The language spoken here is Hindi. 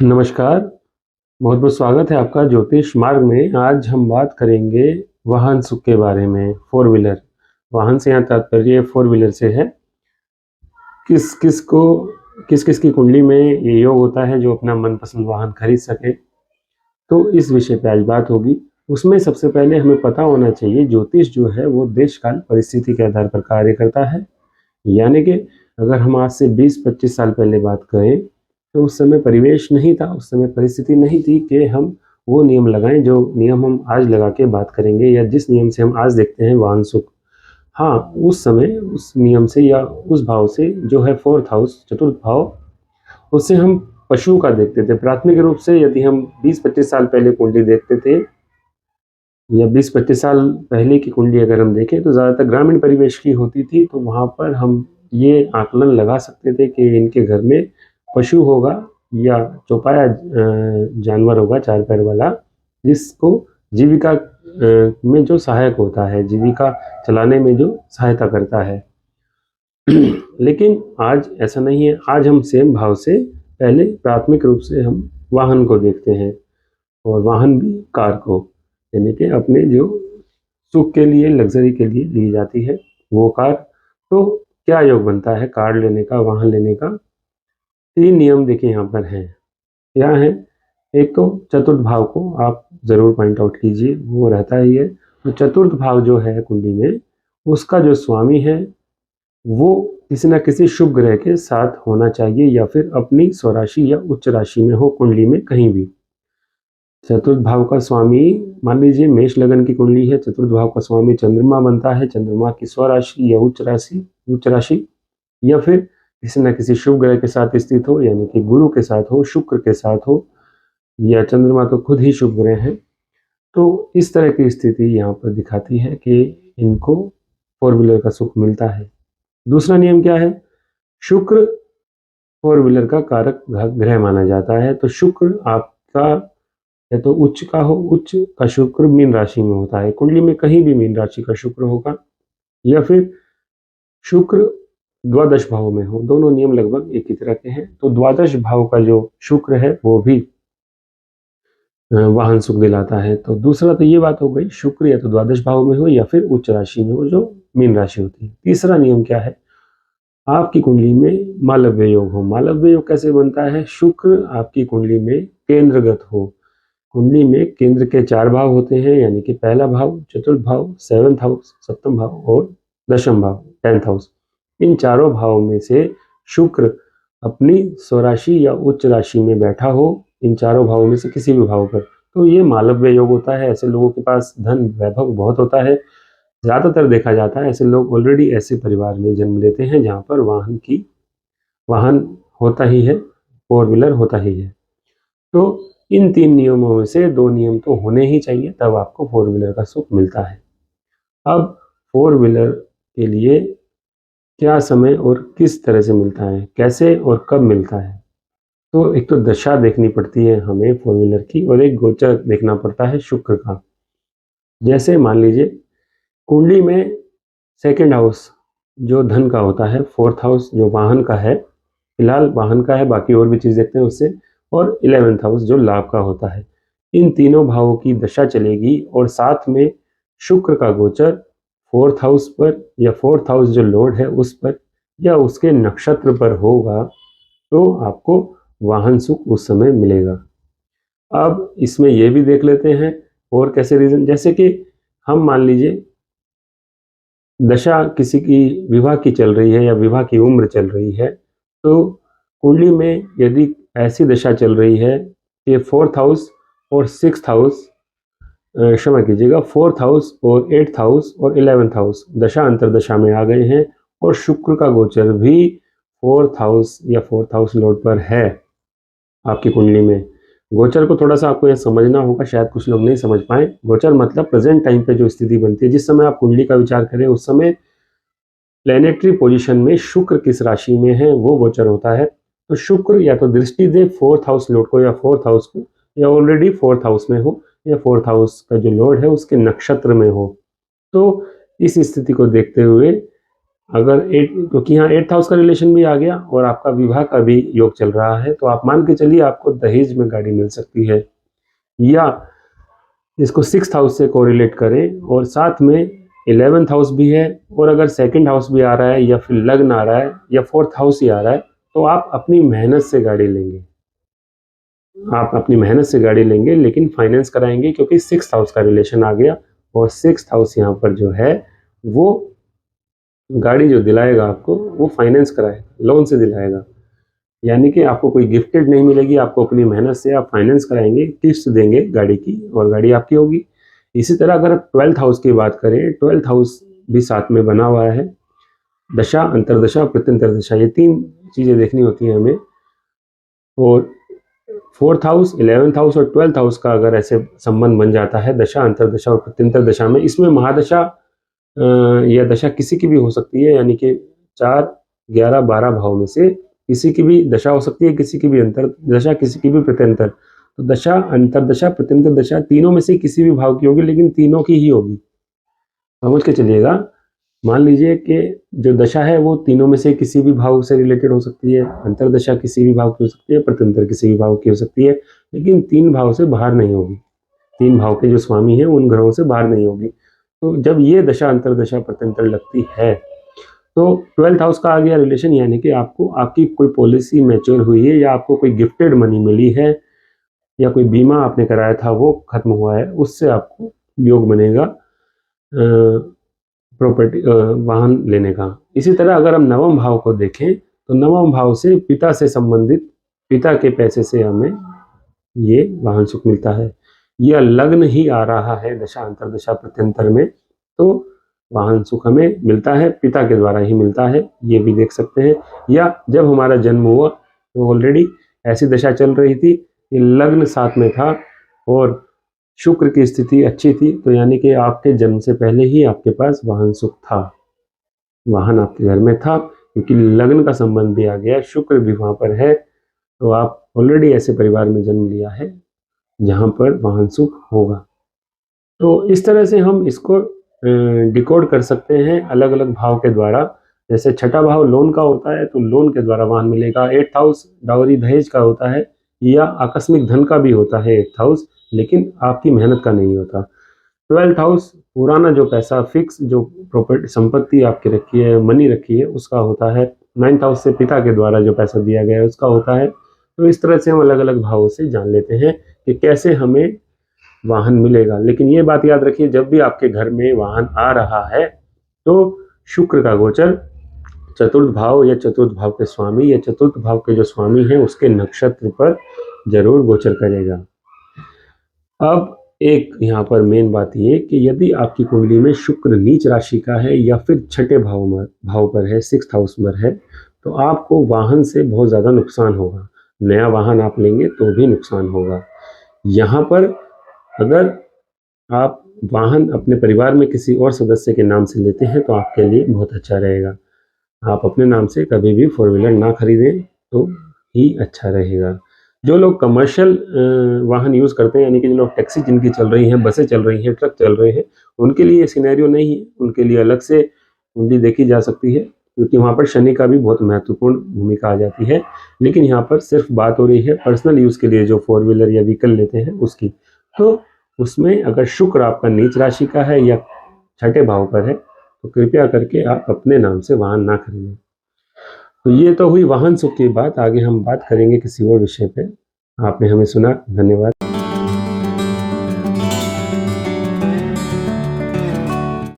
नमस्कार, बहुत बहुत स्वागत है आपका ज्योतिष मार्ग में। आज हम बात करेंगे वाहन सुख के बारे में। फोर व्हीलर वाहन से यहाँ तात्पर्य फोर व्हीलर से है। किस किस की कुंडली में ये योग होता है जो अपना मनपसंद वाहन खरीद सके, तो इस विषय पे आज बात होगी। उसमें सबसे पहले हमें पता होना चाहिए ज्योतिष जो है वो देश काल परिस्थिति के आधार पर कार्य करता है। यानी कि अगर हम आज से 20-25 साल पहले बात करें तो उस समय परिवेश नहीं था, उस समय परिस्थिति नहीं थी कि हम वो नियम लगाएं जो नियम हम आज लगा के बात करेंगे, या जिस नियम से हम आज देखते हैं वाहन सुख। हाँ, उस समय उस नियम से या उस भाव से जो है फोर्थ हाउस, चतुर्थ भाव, उससे हम पशु का देखते थे प्राथमिक रूप से। यदि हम 20-25 साल पहले कुंडली देखते थे या 20-25 साल पहले की कुंडली अगर हम देखें तो ज़्यादातर ग्रामीण परिवेश की होती थी, तो वहाँ पर हम ये आकलन लगा सकते थे कि इनके घर में पशु होगा या चौपाया जानवर होगा चार पैर वाला, जिसको जीविका में जो सहायक होता है, जीविका चलाने में जो सहायता करता है। लेकिन आज ऐसा नहीं है। आज हम सेम भाव से पहले प्राथमिक रूप से हम वाहन को देखते हैं, और वाहन भी कार को, यानी कि अपने जो सुख के लिए, लग्जरी के लिए ली जाती है वो कार। तो क्या योग बनता है कार लेने का, वाहन लेने का? 3 नियम देखिए यहाँ पर हैं। क्या है? एक तो चतुर्थ भाव को आप जरूर पॉइंट आउट कीजिए, वो रहता ही है। तो चतुर्थ भाव जो है कुंडली में, उसका जो स्वामी है वो किसी न किसी शुभ ग्रह के साथ होना चाहिए, या फिर अपनी स्वराशि या उच्च राशि में हो कुंडली में कहीं भी। चतुर्थ भाव का स्वामी, मान लीजिए मेष लगन की कुंडली है, चतुर्थ भाव का स्वामी चंद्रमा बनता है। चंद्रमा की स्वराशि या उच्च राशि, या फिर किसी न किसी शुभ ग्रह के साथ स्थित हो, यानी कि गुरु के साथ हो, शुक्र के साथ हो, या चंद्रमा तो खुद ही शुभ ग्रह है। तो इस तरह की स्थिति यहाँ पर दिखाती है कि इनको फोर व्हीलर का सुख मिलता है। दूसरा नियम क्या है? शुक्र फोर व्हीलर का कारक ग्रह माना जाता है। तो शुक्र आपका या तो उच्च का हो, उच्च का शुक्र मीन राशि में होता है, कुंडली में कहीं भी मीन राशि का शुक्र होगा, या फिर शुक्र द्वादश भाव में हो। दोनों नियम लगभग एक ही तरह के हैं। तो द्वादश भाव का जो शुक्र है वो भी वाहन सुख दिलाता है। तो दूसरा तो ये बात हो गई, शुक्र या तो द्वादश भाव में हो या फिर उच्च राशि में हो, जो मीन राशि होती है। तीसरा नियम क्या है? आपकी कुंडली में मालव्य योग हो। मालव्य योग कैसे बनता है? शुक्र आपकी कुंडली में केंद्रगत हो। कुंडली में केंद्र के 4 भाव होते हैं, यानी कि पहला भाव, चतुर्थ भाव, सेवंथ हाउस, सप्तम भाव और दशम भाव, 10th हाउस। इन चारों भावों में से शुक्र अपनी स्वराशि या उच्च राशि में बैठा हो, इन चारों भावों में से किसी भी भाव पर, तो ये मालव्य योग होता है। ऐसे लोगों के पास धन वैभव बहुत होता है। ज़्यादातर देखा जाता है ऐसे लोग ऑलरेडी ऐसे परिवार में जन्म लेते हैं जहाँ पर वाहन होता ही है, फोर व्हीलर होता ही है। तो इन 3 नियमों में से 2 नियम तो होने ही चाहिए, तब आपको फोर व्हीलर का सुख मिलता है। अब फोर व्हीलर के लिए क्या समय और किस तरह से मिलता है, कैसे और कब मिलता है? तो एक तो दशा देखनी पड़ती है हमें फोर व्हीलर की, और एक गोचर देखना पड़ता है शुक्र का। जैसे मान लीजिए कुंडली में सेकंड हाउस जो धन का होता है, फोर्थ हाउस जो वाहन का है, फिलहाल वाहन का है, बाकी और भी चीज देखते हैं उससे, और 11th हाउस जो लाभ का होता है। इन तीनों भावों की दशा चलेगी, और साथ में शुक्र का गोचर फोर्थ हाउस पर, या फोर्थ हाउस जो लॉर्ड है उस पर, या उसके नक्षत्र पर होगा, तो आपको वाहन सुख उस समय मिलेगा। अब इसमें यह भी देख लेते हैं और कैसे रीजन, जैसे कि हम मान लीजिए दशा किसी की विवाह की चल रही है या विवाह की उम्र चल रही है, तो कुंडली में यदि ऐसी दशा चल रही है कि फोर्थ हाउस और सिक्स्थ हाउस, क्षमा कीजिएगा, फोर्थ हाउस और 8th हाउस और 11th हाउस दशा अंतरदशा में आ गए हैं, और शुक्र का गोचर भी फोर्थ हाउस या फोर्थ हाउस लॉर्ड पर है आपकी कुंडली में। गोचर को थोड़ा सा आपको यह समझना होगा, शायद कुछ लोग नहीं समझ पाए। गोचर मतलब प्रेजेंट टाइम पे जो स्थिति बनती है, जिस समय आप कुंडली का विचार करें उस समय प्लेनेटरी पोजीशन में शुक्र किस राशि में है वो गोचर होता है। तो शुक्र या तो दृष्टि दे फोर्थ हाउस लॉर्ड को या फोर्थ हाउस को, या ऑलरेडी फोर्थ हाउस में हो, या फोर्थ हाउस का जो लॉर्ड है उसके नक्षत्र में हो। तो इस स्थिति को देखते हुए अगर क्योंकि यहाँ 8th हाउस का रिलेशन भी आ गया और आपका विवाह का भी योग चल रहा है, तो आप मान के चलिए आपको दहेज में गाड़ी मिल सकती है। या इसको 6th हाउस से कोरिलेट करें और साथ में 11th हाउस भी है, और अगर 2nd हाउस भी आ रहा है या फिर लग्न आ रहा है या 4th हाउस ही आ रहा है, तो आप अपनी मेहनत से गाड़ी लेंगे। आप अपनी मेहनत से गाड़ी लेंगे, लेकिन फाइनेंस कराएंगे क्योंकि 6th हाउस का रिलेशन आ गया, और 6th हाउस यहाँ पर जो है वो गाड़ी जो दिलाएगा आपको वो फाइनेंस कराएगा, लोन से दिलाएगा। यानी कि आपको कोई गिफ्टेड नहीं मिलेगी, आपको अपनी मेहनत से आप फाइनेंस कराएंगे, किस्त देंगे गाड़ी की, और गाड़ी आपकी होगी। इसी तरह अगर 12th हाउस की बात करें, 12th हाउस भी साथ में बना हुआ है। दशा, अंतरदशा, प्रत्यंतर दशा, ये 3 चीज़ें देखनी होती हैं हमें। और 4th हाउस, 11th हाउस और 12th हाउस का अगर ऐसे संबंध बन जाता है दशा, अंतरदशा और प्रत्यंतर दशा में, इसमें महादशा या दशा किसी की भी हो सकती है, यानी कि 4, 11, 12 भाव में से किसी की भी दशा हो सकती है, किसी की भी अंतर दशा, किसी की भी प्रत्यंतर। तो दशा, अंतरदशा, प्रत्यंतर दशा तीनों में से किसी भी भाव की होगी, लेकिन तीनों की ही होगी। समझ के चलिएगा। मान लीजिए कि जो दशा है वो तीनों में से किसी भी भाव से रिलेटेड हो सकती है, अंतरदशा किसी भी भाव की हो सकती है, प्रत्यंतर किसी भी भाव की हो सकती है, लेकिन 3 भाव से बाहर नहीं होगी। 3 भाव के जो स्वामी हैं उन ग्रहों से बाहर नहीं होगी। तो जब ये दशा, अंतरदशा, प्रत्यंतर लगती है, तो 12th हाउस का आ गया रिलेशन, यानी कि आपको आपकी कोई पॉलिसी मैच्योर हुई है, या आपको कोई गिफ्टेड मनी मिली है, या कोई बीमा आपने कराया था वो खत्म हुआ है, उससे आपको योग बनेगा प्रॉपर्टी, वाहन लेने का। इसी तरह अगर हम नवम भाव को देखें, तो नवम भाव से पिता से संबंधित, पिता के पैसे से हमें ये वाहन सुख मिलता है। यह लग्न ही आ रहा है दशा, अंतरदशा, प्रत्यंतर में, तो वाहन सुख हमें मिलता है, पिता के द्वारा ही मिलता है, ये भी देख सकते हैं। या जब हमारा जन्म हुआ तो ऑलरेडी ऐसी दशा चल रही थी कि लग्न साथ में था और शुक्र की स्थिति अच्छी थी, तो यानी कि आपके जन्म से पहले ही आपके पास वाहन सुख था, वाहन आपके घर में था, क्योंकि लग्न का संबंध भी आ गया, शुक्र भी वहाँ पर है, तो आप ऑलरेडी ऐसे परिवार में जन्म लिया है जहाँ पर वाहन सुख होगा। तो इस तरह से हम इसको डिकोड कर सकते हैं अलग अलग भाव के द्वारा। जैसे छठा भाव लोन का होता है, तो लोन के द्वारा वाहन मिलेगा। 8th हाउस डाउरी दहेज का होता है, या आकस्मिक धन का भी होता है 8th हाउस, लेकिन आपकी मेहनत का नहीं होता। 12th हाउस पुराना जो पैसा, फिक्स जो प्रॉपर्टी, संपत्ति आपकी रखी है, मनी रखी है, उसका होता है। 9th हाउस से पिता के द्वारा जो पैसा दिया गया है उसका होता है। तो इस तरह से हम अलग अलग भावों से जान लेते हैं कि कैसे हमें वाहन मिलेगा। लेकिन ये बात याद रखिए, जब भी आपके घर में वाहन आ रहा है तो शुक्र का गोचर चतुर्थ भाव या चतुर्थ भाव के स्वामी या चतुर्थ भाव के जो स्वामी हैं उसके नक्षत्र पर जरूर गोचर करेगा। अब एक यहाँ पर मेन बात ये कि यदि आपकी कुंडली में शुक्र नीच राशि का है या फिर छठे भाव पर है, 6th हाउस पर है, तो आपको वाहन से बहुत ज़्यादा नुकसान होगा। नया वाहन आप लेंगे तो भी नुकसान होगा। यहाँ पर अगर आप वाहन अपने परिवार में किसी और सदस्य के नाम से लेते हैं तो आपके लिए बहुत अच्छा रहेगा। आप अपने नाम से कभी भी 4 व्हीलर ना खरीदें तो ही अच्छा रहेगा। जो लोग कमर्शियल वाहन यूज़ करते हैं, यानी कि जो लोग टैक्सी जिनकी चल रही हैं, बसें चल रही हैं, ट्रक चल रहे हैं, उनके लिए ये सिनेरियो नहीं है। उनके लिए अलग से कुंडली देखी जा सकती है, क्योंकि वहाँ पर शनि का भी बहुत महत्वपूर्ण भूमिका आ जाती है। लेकिन यहाँ पर सिर्फ बात हो रही है पर्सनल यूज़ के लिए जो 4 व्हीलर या व्हीकल लेते हैं उसकी। तो उसमें अगर शुक्र आपका नीच राशि का है या छठे भाव पर है, तो कृपया करके आप अपने नाम से वाहन ना खरीदें। तो ये तो हुई वाहन सुख की बात। आगे हम बात करेंगे किसी और विषय पे। आपने हमें सुना, धन्यवाद।